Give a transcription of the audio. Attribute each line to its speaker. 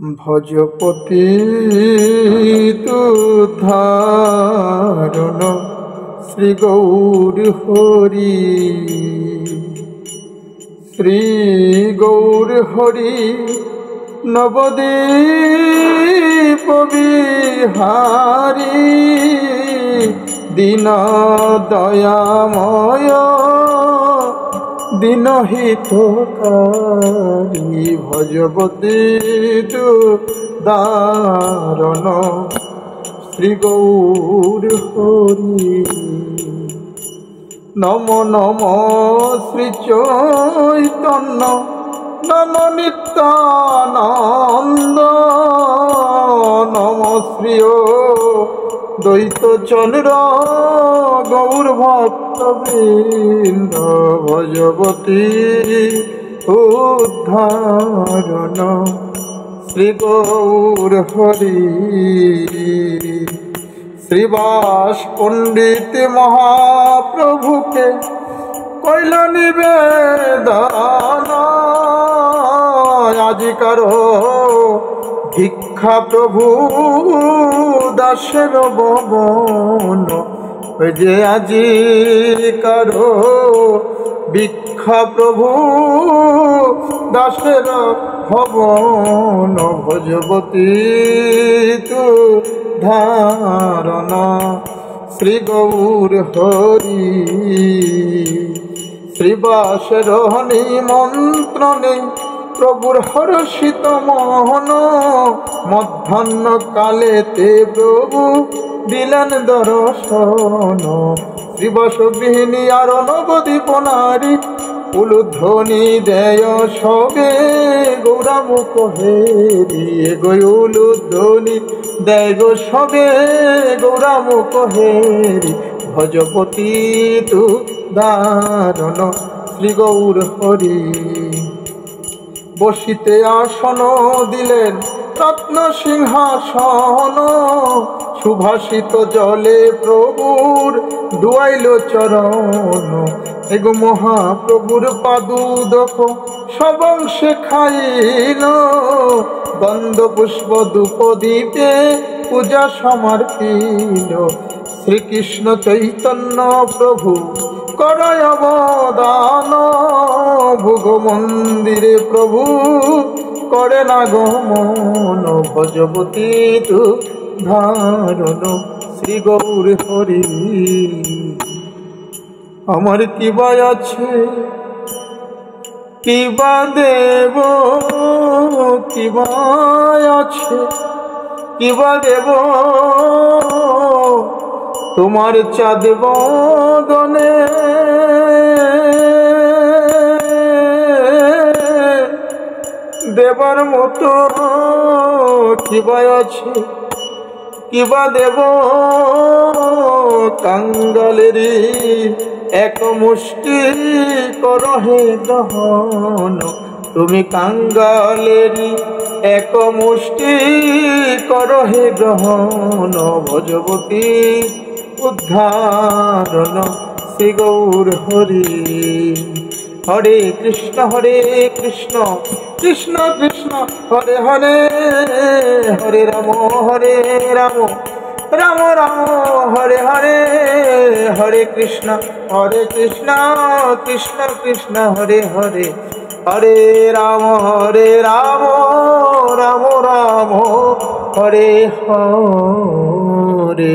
Speaker 1: ভজপতি তুধারণ শ্রী গৌর হরি, শ্রী গৌর হরি নবদ্বীপ বিহারী, দীন দয়াময় দীনহিতকারী, ভজপতি তুদারণ শ্রী গৌর হরি। নম নম শ্রী চৈতন্য নম নিত্যানন্দ, নম শ্রী দ্বৈত চন্দ্র গৌর ভক্তবৃন্দ, ভজপতি উদ্ধারণ শ্রী গৌর হরি। শ্রীবাস পণ্ডিত মহাপ্রভুকে কইল নিবেদন, আজিকার ভিক্ষা প্রভু দাসের ভবন, ওই যে আজিকার ভিক্ষা প্রভু দাসের ভবন, ভজপতি তুধারণ শ্রী গৌর হরি। শ্রীবাসের নিমন্ত্রণে প্রভুর হর্ষিত মোহন, মধ্যাহ্ন কালেতে প্রভু দিলেন দর্শন। শ্রীবাস গৃহিণী আর নবদ্বীপ নারী, উলুধ্বনি দেয় সবে গৌরামুখ হেরি, উলুধ্বনি দেয় গো সবে গৌরামুখ হেরি, ভজপতি তুদারণ শ্রী গৌর হরি। বসিতে আসন দিলেন রত্ন সিংহাসন, সুভাষিত জলে প্রভুর দুয়াইল চরণ, এগো মহাপ্রভুর পাদুদক সবংশে খাইল, গন্ধ পুষ্প ধূপ দীপে পূজা সমর্পিল। শ্রীকৃষ্ণ চৈতন্য প্রভু করয় অবদান, ভোগ মন্দিরে প্রভু করে না গমন, ভজপতি তুধারণ শ্রী গৌর হরি। আমার কিবা আছে কিবা দেব, কিবা আছে কিবা দেব, তোমার চাঁদ বদনে দেবার মতো কিবা আছে কিবা দেব, কাঙ্গালেরই এক মুষ্টি করহে গ্রহণ, তুমি কাঙ্গালেরই এক মুষ্টি করহে গ্রহণ, ভজপতি উদ্ধারণ শ্রী গৌর হরি। হরে কৃষ্ণ কৃষ্ণ কৃষ্ণ হরে হরে, হরে রাম রাম রাম হরে হরে, হরে কৃষ্ণ কৃষ্ণ কৃষ্ণ হরে হরে, হরে রাম রাম রাম হরে হরে।